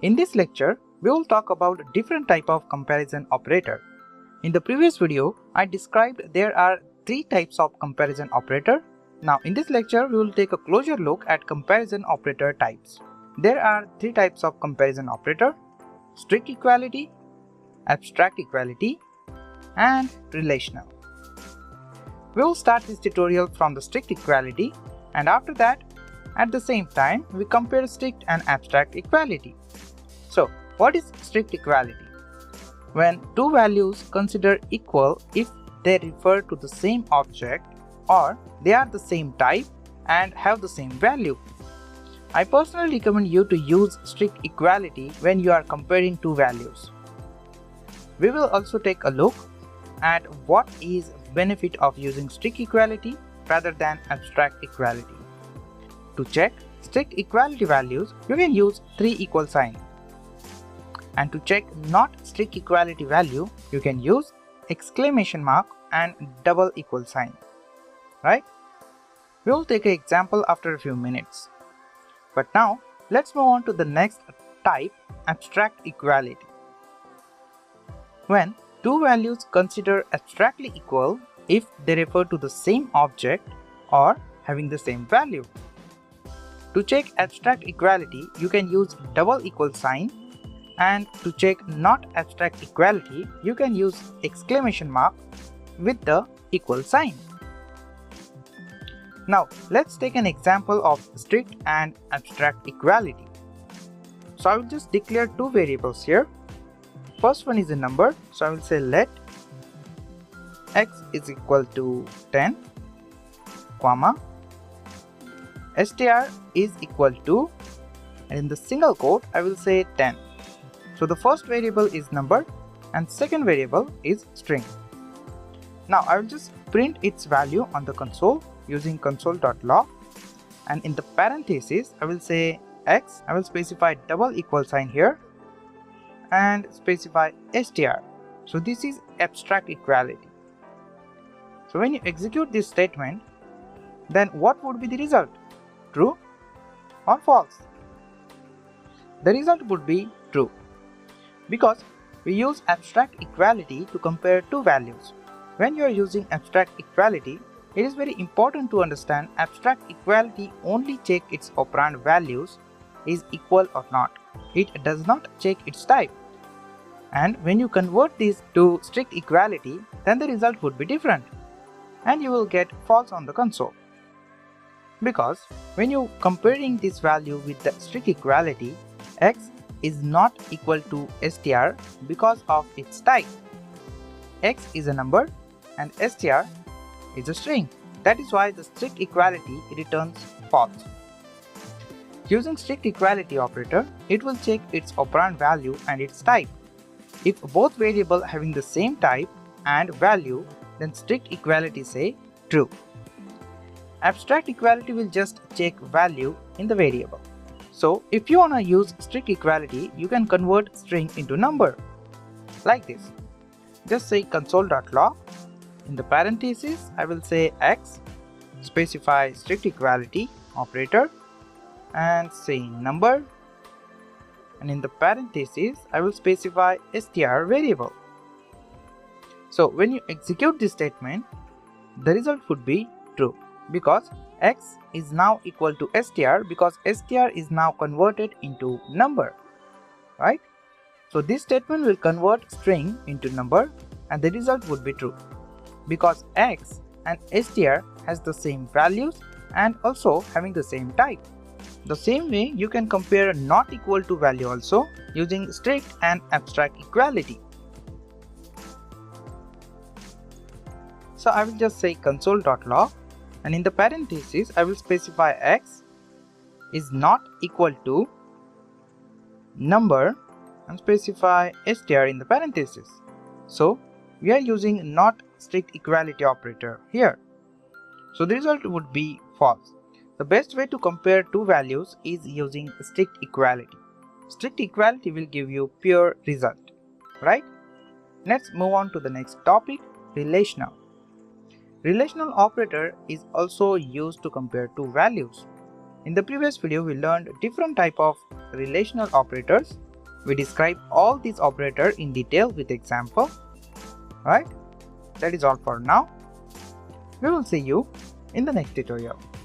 In this lecture, we will talk about different type of comparison operator. In the previous video, I described there are three types of comparison operator. Now in this lecture, we will take a closer look at comparison operator types. There are three types of comparison operator: strict equality, abstract equality, and relational. We will start this tutorial from the strict equality, and after that, at the same time, we compare strict and abstract equality. So, what is strict equality? When two values consider equal if they refer to the same object or they are the same type and have the same value. I personally recommend you to use strict equality when you are comparing two values. We will also take a look at what is benefit of using strict equality rather than abstract equality. To check strict equality values, you can use 3 equal sign. And to check not strict equality value, you can use exclamation mark and double equal sign. Right? We will take an example after a few minutes. But now, let's move on to the next type, abstract equality. When two values consider abstractly equal if they refer to the same object or having the same value. To check abstract equality, you can use double equal sign, and to check not abstract equality, you can use exclamation mark with the equal sign. Now, let's take an example of strict and abstract equality. So I will just declare two variables here. First one is a number, so I will say let x is equal to 10, comma, str is equal to, and in the single quote I will say 10. So the first variable is number and second variable is string. Now I will just print its value on the console using console.log, and in the parenthesis I will say x, I will specify double equal sign here and specify str. So this is abstract equality. So when you execute this statement, then what would be the result? True or false? The result would be true, because we use abstract equality to compare two values. When you are using abstract equality, it is very important to understand abstract equality only check its operand values is equal or not. It does not check its type. And when you convert this to strict equality, then the result would be different, and you will get false on the console. Because when you comparing this value with the strict equality, x is not equal to str because of its type. X is a number and str is a string. That is why the strict equality returns false. Using strict equality operator, it will check its operand value and its type. If both variables having the same type and value, then strict equality say true. Abstract equality will just check value in the variable. So if you wanna use strict equality, you can convert string into number like this. Just say console.log. In the parenthesis, I will say x, specify strict equality operator, and say number, and in the parenthesis, I will specify str variable. So when you execute this statement, the result would be true, because x is now equal to str, because str is now converted into number, right? So this statement will convert string into number, and the result would be true, because x and str has the same values and also having the same type. The same way you can compare not equal to value also using strict and abstract equality. So I will just say console.log, and in the parenthesis I will specify x is not equal to number and specify str in the parenthesis. So we are using not strict equality operator here. So the result would be false. The best way to compare two values is using strict equality. Strict equality will give you pure result, right? Let's move on to the next topic, relational. Relational operator is also used to compare two values. In the previous video, we learned different type of relational operators. We describe all these operators in detail with example. Right? That is all for now. We will see you in the next tutorial.